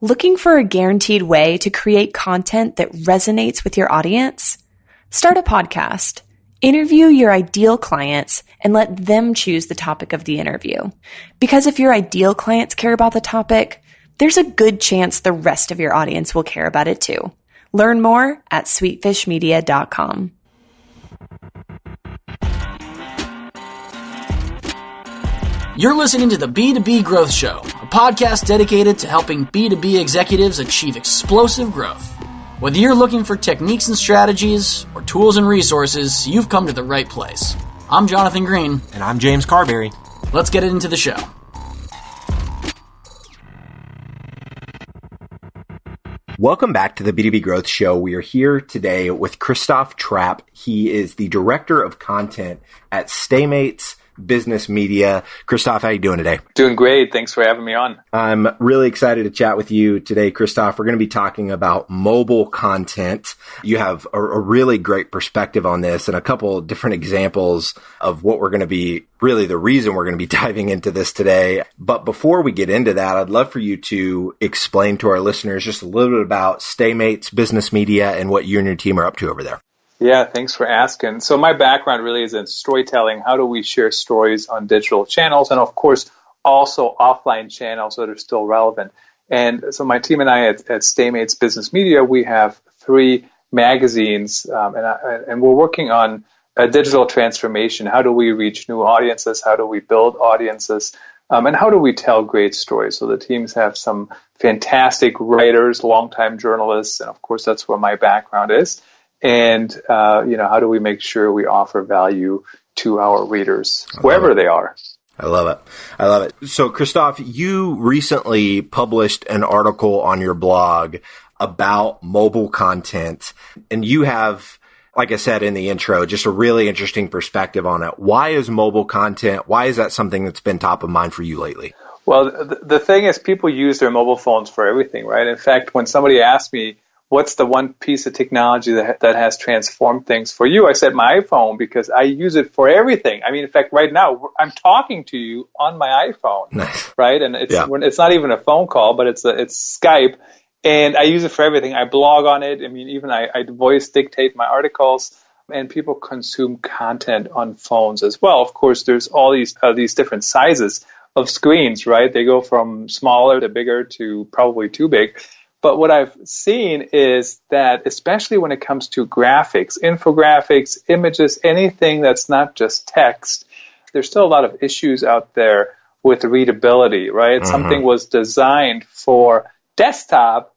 Looking for a guaranteed way to create content that resonates with your audience? Start a podcast. Interview your ideal clients and let them choose the topic of the interview. Because if your ideal clients care about the topic, there's a good chance the rest of your audience will care about it too. Learn more at sweetfishmedia.com. You're listening to the B2B Growth Show, a podcast dedicated to helping B2B executives achieve explosive growth. Whether you're looking for techniques and strategies or tools and resources, you've come to the right place. I'm Jonathan Green. And I'm James Carberry. Let's get into the show. Welcome back to the B2B Growth Show. We are here today with Christoph Trappe. He is the Director of Content at Stamats Business Media. Christoph, how are you doing today? Doing great. Thanks for having me on. I'm really excited to chat with you today, Christoph. We're going to be talking about mobile content. You have a really great perspective on this and a couple of different examples of what we're going to be, really the reason we're going to be diving into this today. But before we get into that, I'd love for you to explain to our listeners just a little bit about Stamats Business Media and what you and your team are up to over there. Yeah, thanks for asking. So my background really is in storytelling. How do we share stories on digital channels and, of course, also offline channels that are still relevant? And so my team and I at Stamats Business Media, we have 3 magazines, and we're working on a digital transformation. How do we reach new audiences? How do we build audiences? And how do we tell great stories? So the teams have some fantastic writers, longtime journalists, and, of course, that's where my background is. And, how do we make sure we offer value to our readers, wherever they are? I love it. I love it. So, Christoph, you recently published an article on your blog about mobile content, and you have, like I said in the intro, just a really interesting perspective on it. Why is mobile content, why is that something that's been top of mind for you lately? Well, the thing is, people use their mobile phones for everything, right? In fact, when somebody asks me, what's the one piece of technology that has transformed things for you? I said my iPhone, because I use it for everything. I mean, in fact, right now, I'm talking to you on my iPhone, nice. Right? And it's not even a phone call, but it's Skype, and I use it for everything. I blog on it. I mean, even I voice dictate my articles, and people consume content on phones as well. Of course, there's all these different sizes of screens, right? They go from smaller to bigger to probably too big. But what I've seen is that, especially when it comes to graphics, infographics, images, anything that's not just text, there's still a lot of issues out there with readability, right? Mm-hmm. Something was designed for desktop,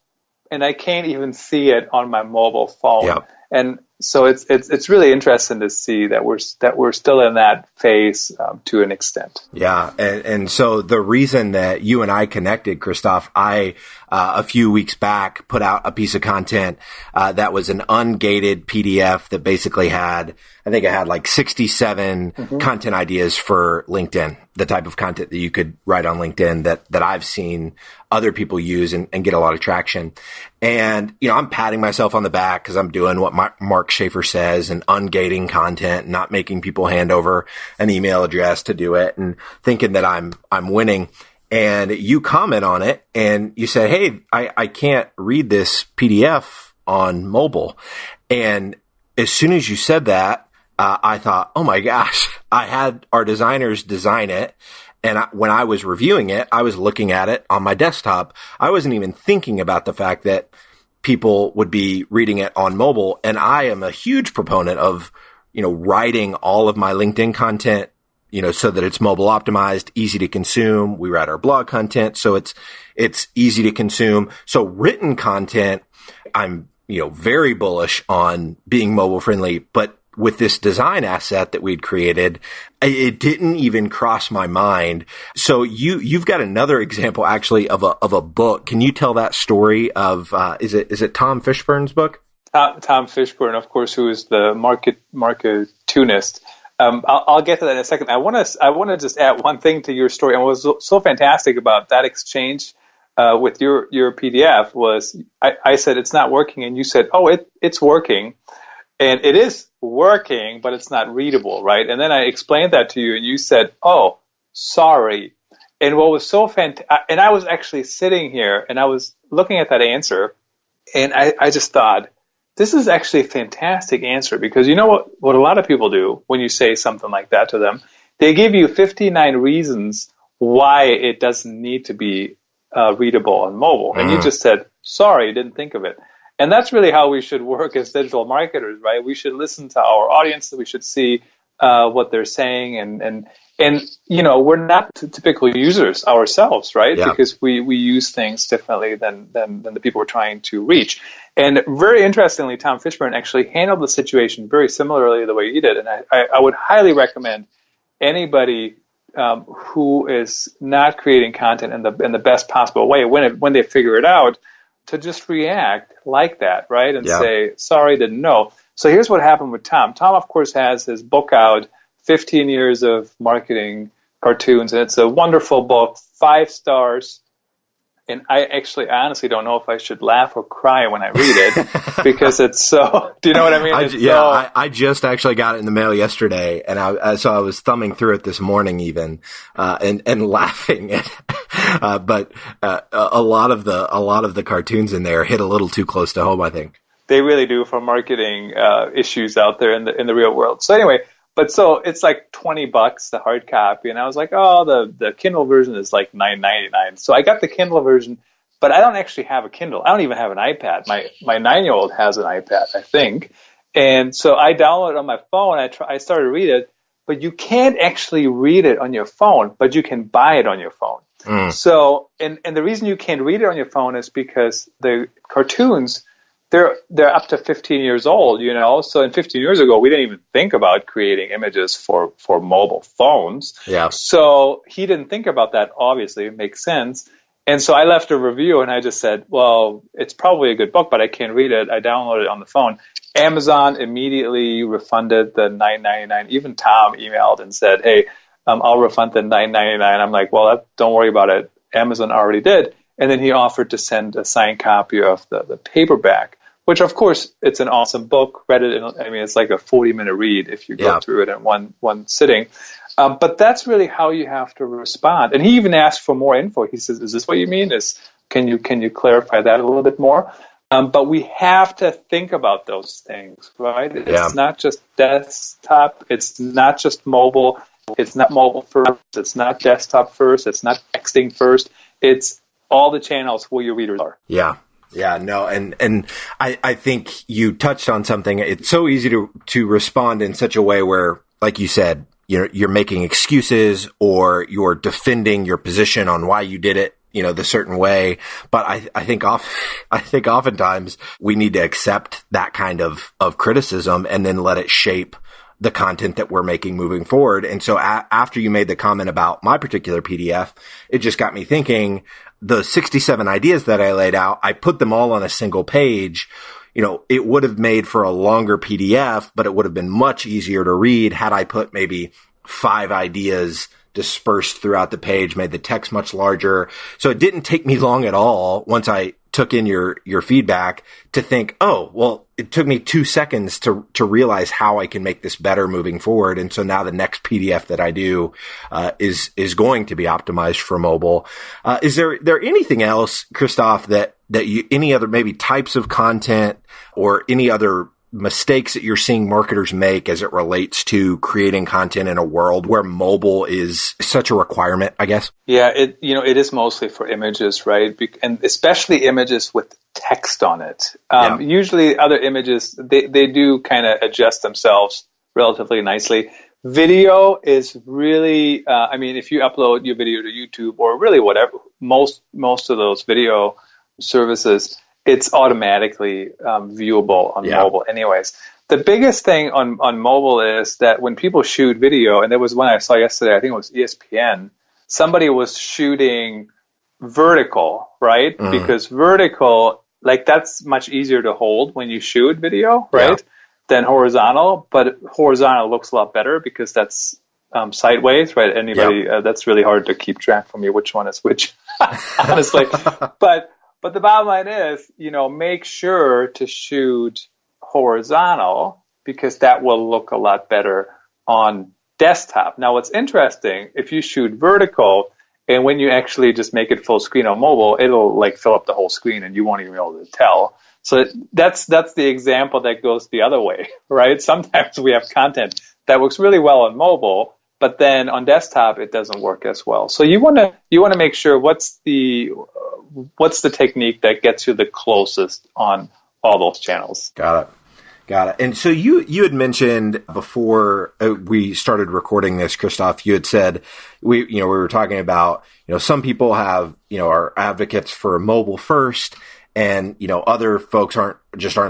and I can't even see it on my mobile phone. Yep. And so it's really interesting to see that we're still in that phase to an extent. Yeah, and so the reason that you and I connected, Christoph, I a few weeks back put out a piece of content that was an ungated PDF that basically had, I think it had like 67 content ideas for LinkedIn, the type of content that you could write on LinkedIn that I've seen other people use and get a lot of traction. And, I'm patting myself on the back because I'm doing what Mark Schaefer says and ungating content, not making people hand over an email address to do it and thinking that I'm winning. And you comment on it and you say, hey, I can't read this PDF on mobile. And as soon as you said that, I thought, oh my gosh, I had our designers design it. And when I was reviewing it, I was looking at it on my desktop. I wasn't even thinking about the fact that people would be reading it on mobile. And I am a huge proponent of, writing all of my LinkedIn content, so that it's mobile optimized, easy to consume. We write our blog content, so it's easy to consume. So written content, I'm, very bullish on being mobile friendly, but with this design asset that we'd created, it didn't even cross my mind. So you've got another example actually of a book. Can you tell that story of, is it Tom Fishburne's book? Tom Fishburne, of course, who is the marketunist. I'll get to that in a second. I want to just add one thing to your story. And what was so fantastic about that exchange with your PDF was I said it's not working, and you said, oh, it's working. And it is working, but it's not readable, right? And then I explained that to you, and you said, oh, sorry. And what was so fantastic, and I was actually sitting here and I was looking at that answer, and I just thought, this is actually a fantastic answer, because you know what a lot of people do when you say something like that to them? They give you 59 reasons why it doesn't need to be readable on mobile. And you just said, sorry, didn't think of it. And that's really how we should work as digital marketers, right? We should listen to our audience. We should see what they're saying. And you know, we're not typical users ourselves, right? Yeah. Because we use things differently than the people we're trying to reach. And very interestingly, Tom Fishburne actually handled the situation very similarly the way he did. And I would highly recommend anybody who is not creating content in the best possible way, when they figure it out, to just react like that, right? And say, sorry, didn't know. So here's what happened with Tom. Tom, of course, has his book out, 15 Years of Marketing Cartoons, and it's a wonderful book, 5 stars. And I actually honestly don't know if I should laugh or cry when I read it, because it's so, do you know what I mean? I just actually got it in the mail yesterday, and so I was thumbing through it this morning even, and laughing at, but a lot of the cartoons in there hit a little too close to home, I think. They really do, for marketing issues out there in the real world. So anyway, but so it's like $20, the hard copy, and I was like, oh, the Kindle version is like $9.99. So I got the Kindle version, but I don't actually have a Kindle. I don't even have an iPad. My 9-year-old has an iPad, I think, and so I downloaded it on my phone. I started to read it, but you can't actually read it on your phone, but you can buy it on your phone. So, and the reason you can't read it on your phone is because the cartoons, they're up to 15 years old, you know. So in 15 years ago, we didn't even think about creating images for mobile phones. Yeah. So he didn't think about that. Obviously, it makes sense. And so I left a review, and I just said, well, it's probably a good book, but I can't read it. I downloaded it on the phone. Amazon immediately refunded the $9.99. Even Tom emailed and said, hey, I'll refund the $9.99. I'm like, well, don't worry about it. Amazon already did. And then he offered to send a signed copy of the paperback, which, of course, it's an awesome book. Read it it's like a 40-minute read if you go through it in one sitting. But that's really how you have to respond. And he even asked for more info. He says, is this what you mean? Can you clarify that a little bit more? But we have to think about those things, right? It's not just desktop. It's not just mobile. It's not mobile first. It's not desktop first. It's not texting first. It's all the channels where your readers are. Yeah. Yeah, no, and I think you touched on something. It's so easy to respond in such a way where, like you said, you're making excuses or you're defending your position on why you did it, the certain way. But I think oftentimes we need to accept that kind of criticism and then let it shape the content that we're making moving forward. And so after you made the comment about my particular PDF, it just got me thinking, the 67 ideas that I laid out, I put them all on a single page. It would have made for a longer PDF, but it would have been much easier to read had I put maybe 5 ideas dispersed throughout the page, made the text much larger. So it didn't take me long at all once I took in your feedback to think, oh, well, it took me 2 seconds to realize how I can make this better moving forward. And so now the next PDF that I do is going to be optimized for mobile. Is there anything else, Christoph, that you, any other maybe types of content or any other mistakes that you're seeing marketers make as it relates to creating content in a world where mobile is such a requirement, I guess? Yeah, it is mostly for images, right? And especially images with text on it. Usually other images, they do kind of adjust themselves relatively nicely. Video is really, if you upload your video to YouTube or really whatever, most of those video services, it's automatically viewable on mobile anyways. The biggest thing on mobile is that when people shoot video, and there was one I saw yesterday, I think it was ESPN, somebody was shooting vertical, right? Mm. Because vertical, that's much easier to hold when you shoot video, right? Than horizontal, but horizontal looks a lot better because that's sideways, right? That's really hard to keep track from you which one is which, honestly. But the bottom line is, make sure to shoot horizontal because that will look a lot better on desktop. Now, what's interesting, if you shoot vertical, And when you actually just make it full screen on mobile, it'll like fill up the whole screen and you won't even be able to tell. So that's the example that goes the other way, right? Sometimes we have content that works really well on mobile, but then on desktop it doesn't work as well. So you want to make sure what's the technique that gets you the closest on all those channels. Got it. And so you had mentioned before we started recording this, Christoph, you had said we were talking about, some people have, are advocates for mobile first, and, other folks aren't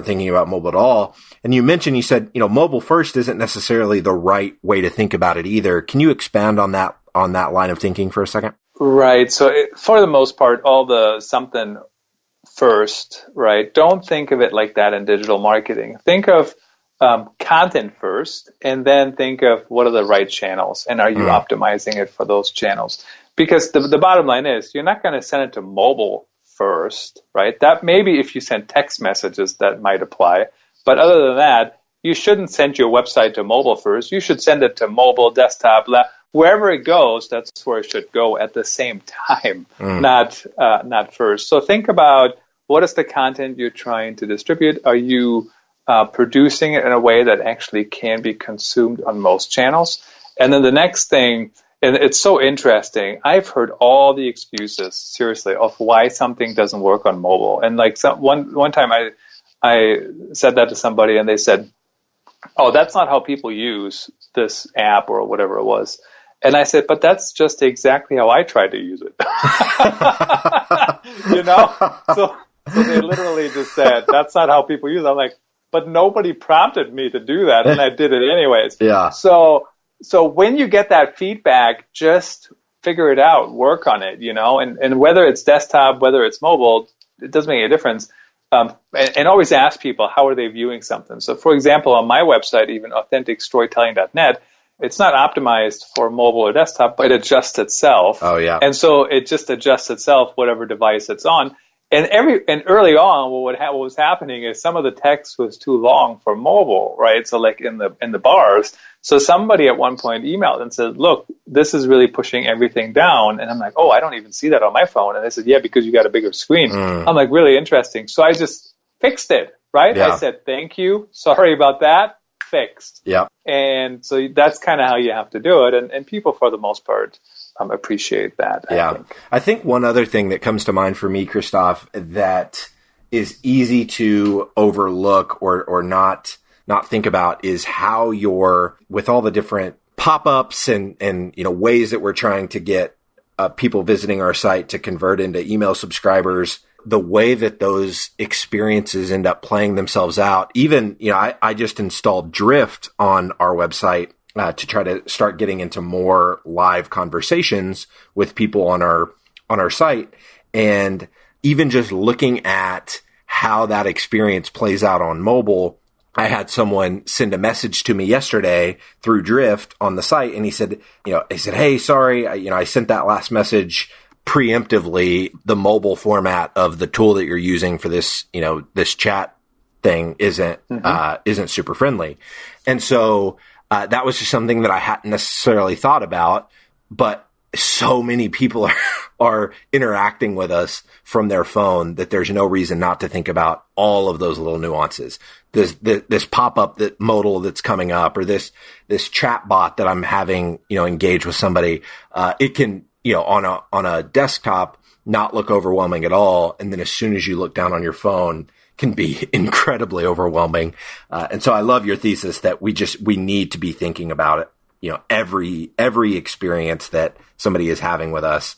thinking about mobile at all. And you said, mobile first isn't necessarily the right way to think about it either. Can you expand on that line of thinking for a second? Right. So for the most part, all the something first, right? Don't think of it like that in digital marketing. Think of content first, and then think of what are the right channels, and are you optimizing it for those channels? Because the bottom line is you're not going to send it to mobile first, right? That maybe if you send text messages, that might apply. But other than that, you shouldn't send your website to mobile first. You should send it to mobile, desktop, wherever it goes. That's where it should go at the same time, not first. So think about what is the content you're trying to distribute. Are you producing it in a way that actually can be consumed on most channels? And then the next thing, and it's so interesting, I've heard all the excuses, seriously, of why something doesn't work on mobile. And like one time I said that to somebody and they said, oh, that's not how people use this app or whatever it was. And I said, but that's just exactly how I tried to use it. So they literally just said, that's not how people use it. I'm like, but nobody prompted me to do that, and I did it anyways. Yeah. So when you get that feedback, just figure it out, work on it, and whether it's desktop, whether it's mobile, it doesn't make any difference. And always ask people, how are they viewing something? So for example, on my website, even authenticstorytelling.net, it's not optimized for mobile or desktop, but it adjusts itself. Oh, yeah. And so it just adjusts itself, whatever device it's on. And early on, what was happening is some of the text was too long for mobile, right? So like in the bars. So somebody at one point emailed and said, look, this is really pushing everything down. And I'm like, oh, I don't even see that on my phone. And they said, yeah, because you got a bigger screen. I'm like, really interesting. So I just fixed it, right? Yeah. I said, thank you. Sorry about that. Fixed. Yeah. And so that's kind of how you have to do it. And people, for the most part, appreciate that. I think one other thing that comes to mind for me, Christoph, that is easy to overlook or not think about is how with all the different pop-ups and ways that we're trying to get people visiting our site to convert into email subscribers, the way that those experiences end up playing themselves out. Even, I just installed Drift on our website to try to start getting into more live conversations with people on our site. And even just looking at how that experience plays out on mobile, I had someone send a message to me yesterday through Drift on the site. And he said, hey, sorry, I sent that last message preemptively. The mobile format of the tool that you're using for this, this chat thing isn't super friendly. And so, that was just something that I hadn't necessarily thought about, but so many people are interacting with us from their phone that there's no reason not to think about all of those little nuances. This pop-up modal that's coming up, or this chat bot that I'm having, engage with somebody. It can, on a desktop not look overwhelming at all. And then as soon as you look down on your phone, can be incredibly overwhelming. And so I love your thesis that we need to be thinking about it, every experience that somebody is having with us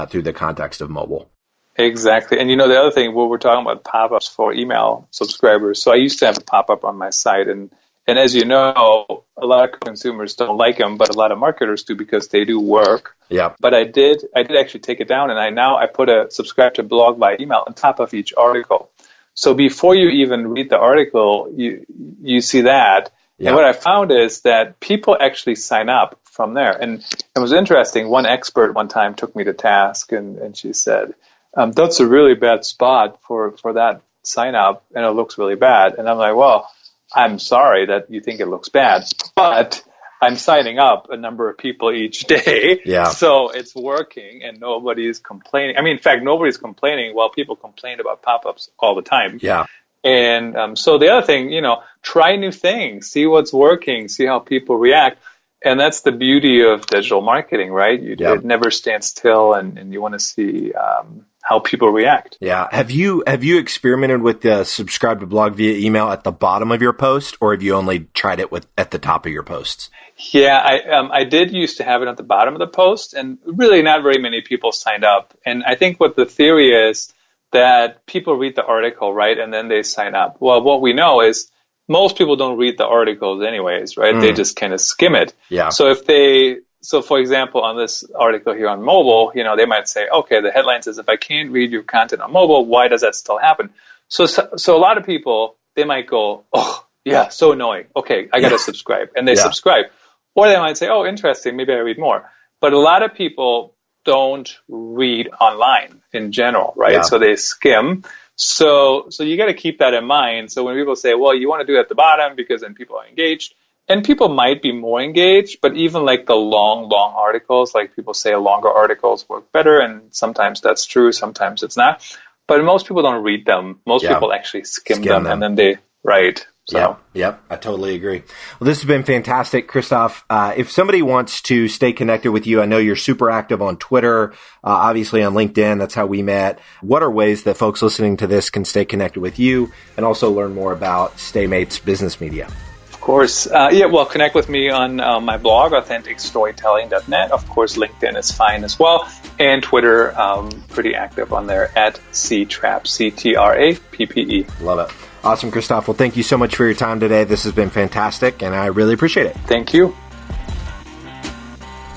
through the context of mobile. Exactly. And the other thing, we're talking about pop-ups for email subscribers. So I used to have a pop-up on my site, and as you know, a lot of consumers don't like them, but a lot of marketers do because they do work. Yeah. But I did actually take it down, and I put a subscribe to blog by email on top of each article. So before you even read the article, you see that. Yeah. And what I found is that people actually sign up from there. And it was interesting. One expert one time took me to task, and she said, that's a really bad spot for that sign up, and it looks really bad. And I'm like, well, I'm sorry that you think it looks bad, but I'm signing up a number of people each day. Yeah. So it's working and nobody's complaining. I mean, in fact, nobody's complaining. Well, people complain about pop-ups all the time. Yeah. And so the other thing, try new things, see what's working, see how people react. And that's the beauty of digital marketing, right? It never stands still, and you want to see how people react. Yeah. Have you experimented with the subscribe to blog via email at the bottom of your post, or have you only tried it at the top of your posts? Yeah, I did used to have it at the bottom of the post, and really not very many people signed up. And I think what the theory is that people read the article, right, and then they sign up. Well, what we know is most people don't read the articles anyways, right? They just kind of skim it. Yeah. So for example, on this article here on mobile, they might say, okay, the headline says, if I can't read your content on mobile, why does that still happen? So a lot of people, they might go, oh, yeah, so annoying. Okay, I got to subscribe. And they subscribe. Or they might say, oh, interesting, maybe I read more. But a lot of people don't read online in general, right? Yeah. So they skim. So you got to keep that in mind. So when people say, well, you want to do it at the bottom because then people are engaged, and people might be more engaged, but even like the long articles, like people say longer articles work better, and sometimes that's true, sometimes it's not. But most people don't read them. Most people actually skim them, and then they write. So. Yep, I totally agree. Well, this has been fantastic, Christoph. If somebody wants to stay connected with you, I know you're super active on Twitter, obviously on LinkedIn. That's how we met. What are ways that folks listening to this can stay connected with you and also learn more about Stamats Business Media? Of course. Connect with me on my blog, authenticstorytelling.net. Of course, LinkedIn is fine as well. And Twitter, pretty active on there at ctrappe, C-T-R-A-P-P-E. Love it. Awesome, Christoph. Well, thank you so much for your time today. This has been fantastic, and I really appreciate it. Thank you.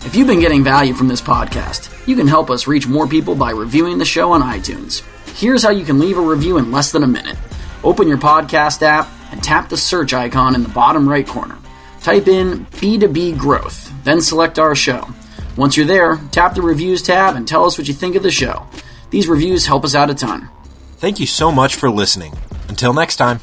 If you've been getting value from this podcast, you can help us reach more people by reviewing the show on iTunes. Here's how you can leave a review in less than a minute. Open your podcast app and tap the search icon in the bottom right corner. Type in B2B Growth, then select our show. Once you're there, tap the Reviews tab and tell us what you think of the show. These reviews help us out a ton. Thank you so much for listening. Until next time.